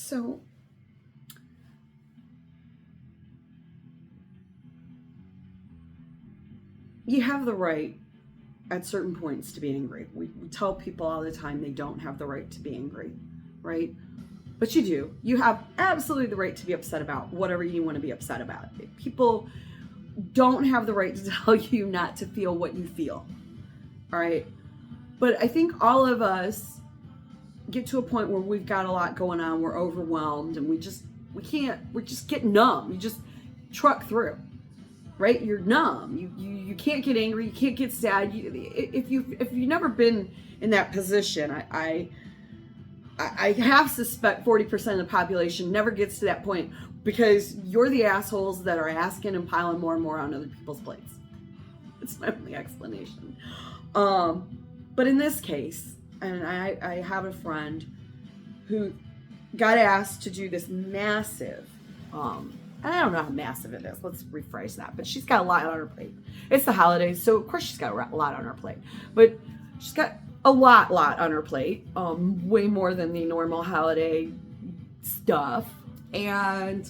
So you have the right at certain points to be angry. We tell people all the time they don't have the right to be angry, right? But you do. You have absolutely the right to be upset about whatever you want to be upset about. People don't have the right to tell you not to feel what you feel, all right? But I think all of us get to a point where we've got a lot going on, we're overwhelmed, and we just get numb. You just truck through. Right? You're numb. You can't get angry. You can't get sad. If you've never been in that position, I half suspect 40% of the population never gets to that point because you're the assholes that are asking and piling more and more on other people's plates. It's my only explanation. But in this case, and I have a friend who got asked to do this massive, I don't know how massive it is. Let's rephrase that. But she's got a lot on her plate. It's the holidays, so of course she's got a lot on her plate. But she's got a lot on her plate. Way more than the normal holiday stuff. And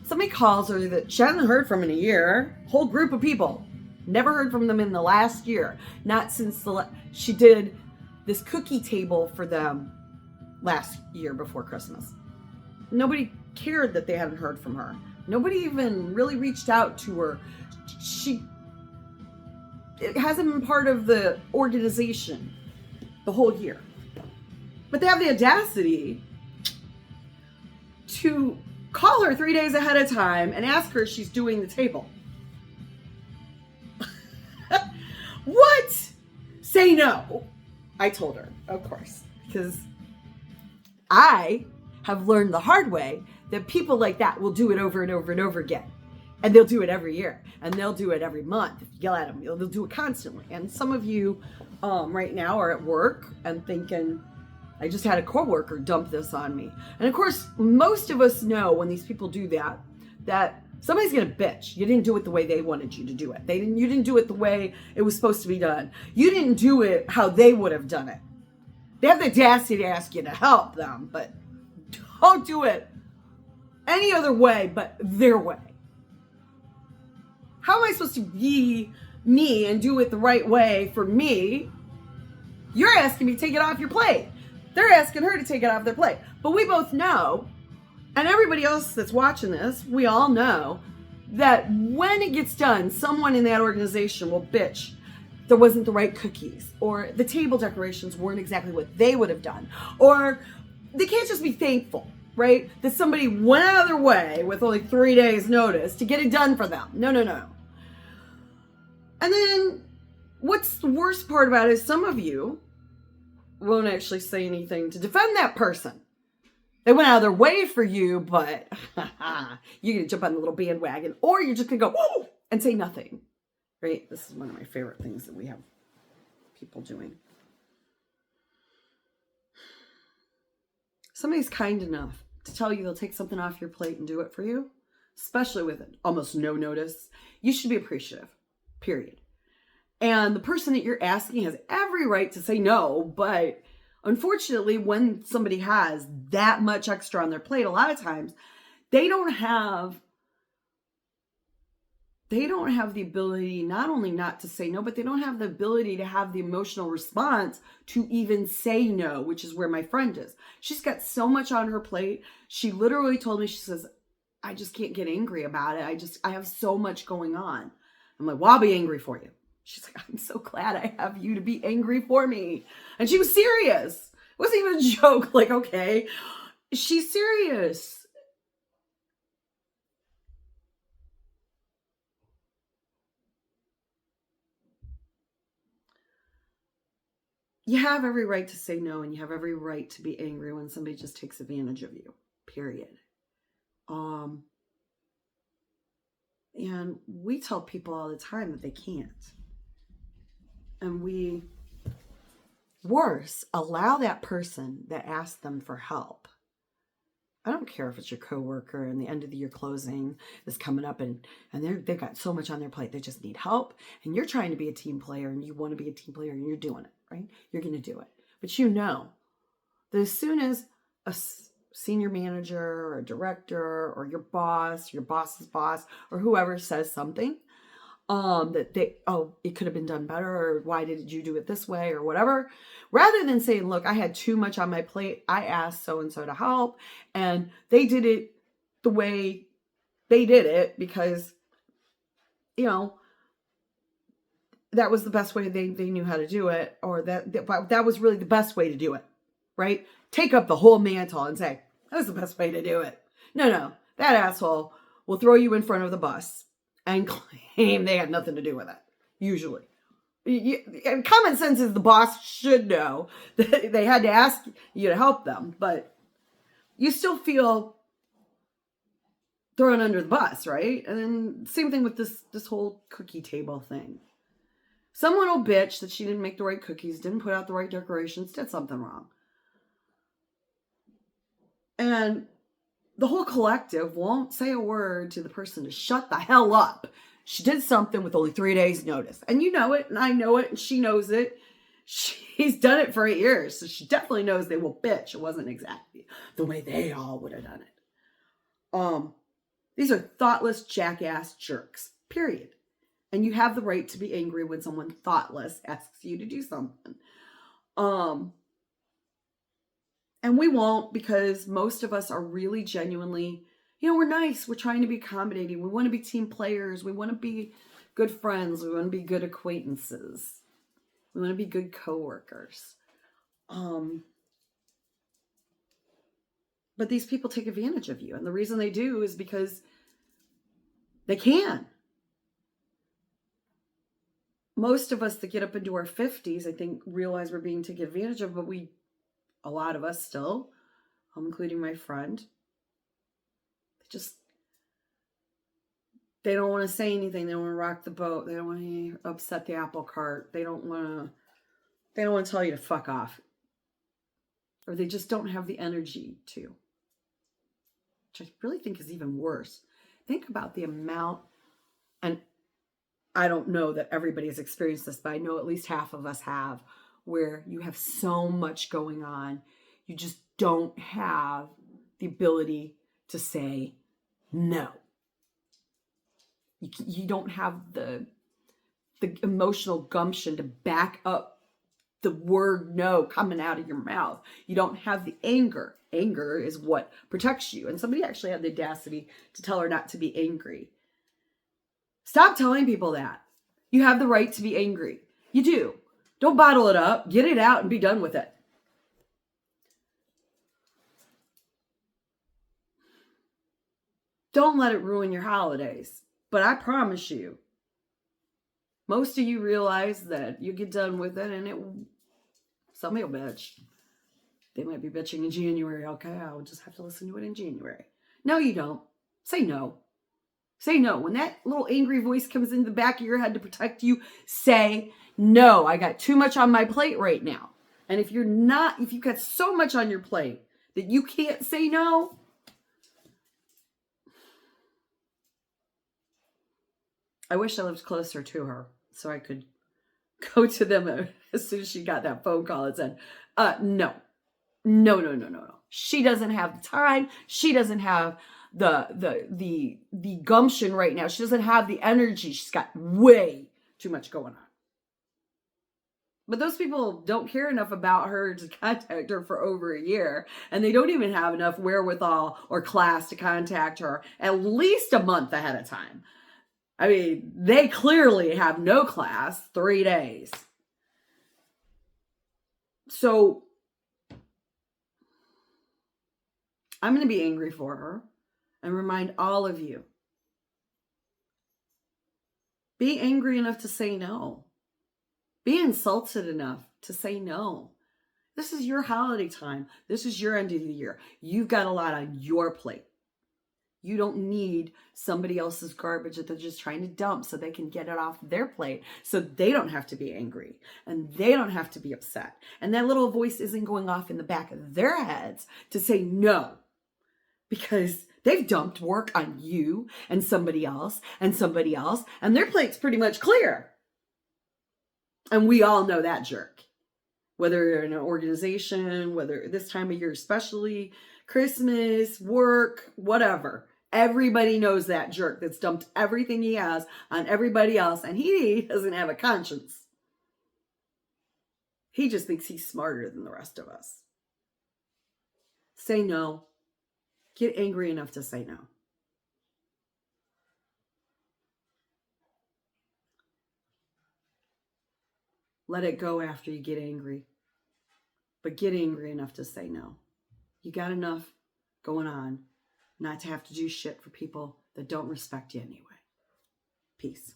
somebody calls her that she hasn't heard from in a year. Whole group of people. Never heard from them in the last year. Not since she did this cookie table for them last year before Christmas. Nobody cared that they hadn't heard from her. Nobody even really reached out to her. It hasn't been part of the organization the whole year. But they have the audacity to call her 3 days ahead of time and ask her if she's doing the table. What? Say no. I told her, of course, because I have learned the hard way that people like that will do it over and over and over again. And they'll do it every year. And they'll do it every month. If you yell at them, they'll do it constantly. And some of you right now are at work and thinking, I just had a coworker dump this on me. And of course, most of us know when these people do that somebody's going to bitch. You didn't do it the way they wanted you to do it. You didn't do it the way it was supposed to be done. You didn't do it how they would have done it. They have the audacity to ask you to help them, but don't do it any other way but their way. How am I supposed to be me and do it the right way for me? You're asking me to take it off your plate. They're asking her to take it off their plate. But we both know, and everybody else that's watching this, we all know that when it gets done, someone in that organization will bitch there wasn't the right cookies, or the table decorations weren't exactly what they would have done, or they can't just be thankful, right? That somebody went out of their way with only 3 days notice to get it done for them. No. And then what's the worst part about it is some of you won't actually say anything to defend that person. They went out of their way for you, but you're going to jump on the little bandwagon, or you're just going to go, whoa, and say nothing, right? This is one of my favorite things that we have people doing. Somebody's kind enough to tell you they'll take something off your plate and do it for you, especially with almost no notice. You should be appreciative, period. And the person that you're asking has every right to say no, but unfortunately, when somebody has that much extra on their plate, a lot of times they don't have the ability not only not to say no, but they don't have the ability to have the emotional response to even say no, which is where my friend is. She's got so much on her plate. She literally told me, she says, I just can't get angry about it. I have so much going on. I'm like, well, I'll be angry for you. She's like, I'm so glad I have you to be angry for me. And she was serious. It wasn't even a joke. Like, okay, she's serious. You have every right to say no, and you have every right to be angry when somebody just takes advantage of you, period. And we tell people all the time that they can't. And we, worse, allow that person that asked them for help. I don't care if it's your coworker and the end of the year closing is coming up and they've got so much on their plate, they just need help. And you're trying to be a team player and you want to be a team player and you're doing it, right? You're going to do it. But you know that as soon as a senior manager or a director or your boss's boss, or whoever says something, that it could have been done better, or why did you do it this way, or whatever, rather than saying, look, I had too much on my plate, I asked so-and-so to help, and they did it the way they did it because, that was the best way they knew how to do it, or that was really the best way to do it, right? Take up the whole mantle and say, that was the best way to do it. No, that asshole will throw you in front of the bus and claim they had nothing to do with it, usually. And common sense is the boss should know that they had to ask you to help them, but you still feel thrown under the bus, right? And then same thing with this whole cookie table thing. Someone will bitch that she didn't make the right cookies, didn't put out the right decorations, did something wrong. And the whole collective won't say a word to the person to shut the hell up. She did something with only 3 days notice. And you know it, and I know it, and she knows it. She's done it for 8 years, so she definitely knows they will bitch. It wasn't exactly the way they all would have done it. These are thoughtless jackass jerks, period. And you have the right to be angry when someone thoughtless asks you to do something. And we won't, because most of us are really genuinely, we're nice. We're trying to be accommodating. We want to be team players. We want to be good friends. We want to be good acquaintances. We want to be good coworkers. But these people take advantage of you. And the reason they do is because they can. Most of us that get up into our 50s, I think, realize we're being taken advantage of, but a lot of us still, including my friend, they don't want to say anything. They don't want to rock the boat. They don't want to upset the apple cart. They don't want to tell you to fuck off. Or they just don't have the energy to. Which I really think is even worse. Think about the amount, and I don't know that everybody has experienced this, but I know at least half of us have, where you have so much going on, you just don't have the ability to say no. You don't have the emotional gumption to back up the word no coming out of your mouth. You don't have the anger. Anger is what protects you. And somebody actually had the audacity to tell her not to be angry. Stop telling people that. You have the right to be angry. You do. Don't bottle it up. Get it out and be done with it. Don't let it ruin your holidays. But I promise you, most of you realize that you get done with it and somebody will bitch. They might be bitching in January. Okay, I'll just have to listen to it in January. No, you don't. Say no. Say no. When that little angry voice comes in the back of your head to protect you, say no. I got too much on my plate right now. And if you've got so much on your plate that you can't say no, I wish I lived closer to her so I could go to them as soon as she got that phone call and said, no. She doesn't have the time. She doesn't have the gumption right now. She doesn't have the energy. She's got way too much going on. But those people don't care enough about her to contact her for over a year. And they don't even have enough wherewithal or class to contact her at least a month ahead of time. I mean, they clearly have no class, 3 days. So I'm going to be angry for her and remind all of you, be angry enough to say no. Be insulted enough to say no. This is your holiday time. This is your end of the year. You've got a lot on your plate. You don't need somebody else's garbage that they're just trying to dump so they can get it off their plate, so they don't have to be angry and they don't have to be upset. And that little voice isn't going off in the back of their heads to say no, because they've dumped work on you and somebody else and somebody else, and their plate's pretty much clear. And we all know that jerk. whether you're in an organization, whether this time of year, especially Christmas, work, whatever. Everybody knows that jerk that's dumped everything he has on everybody else, and he doesn't have a conscience. He just thinks he's smarter than the rest of us. Say no. Get angry enough to say no. Let it go after you get angry. But get angry enough to say no. You got enough going on not to have to do shit for people that don't respect you anyway. Peace.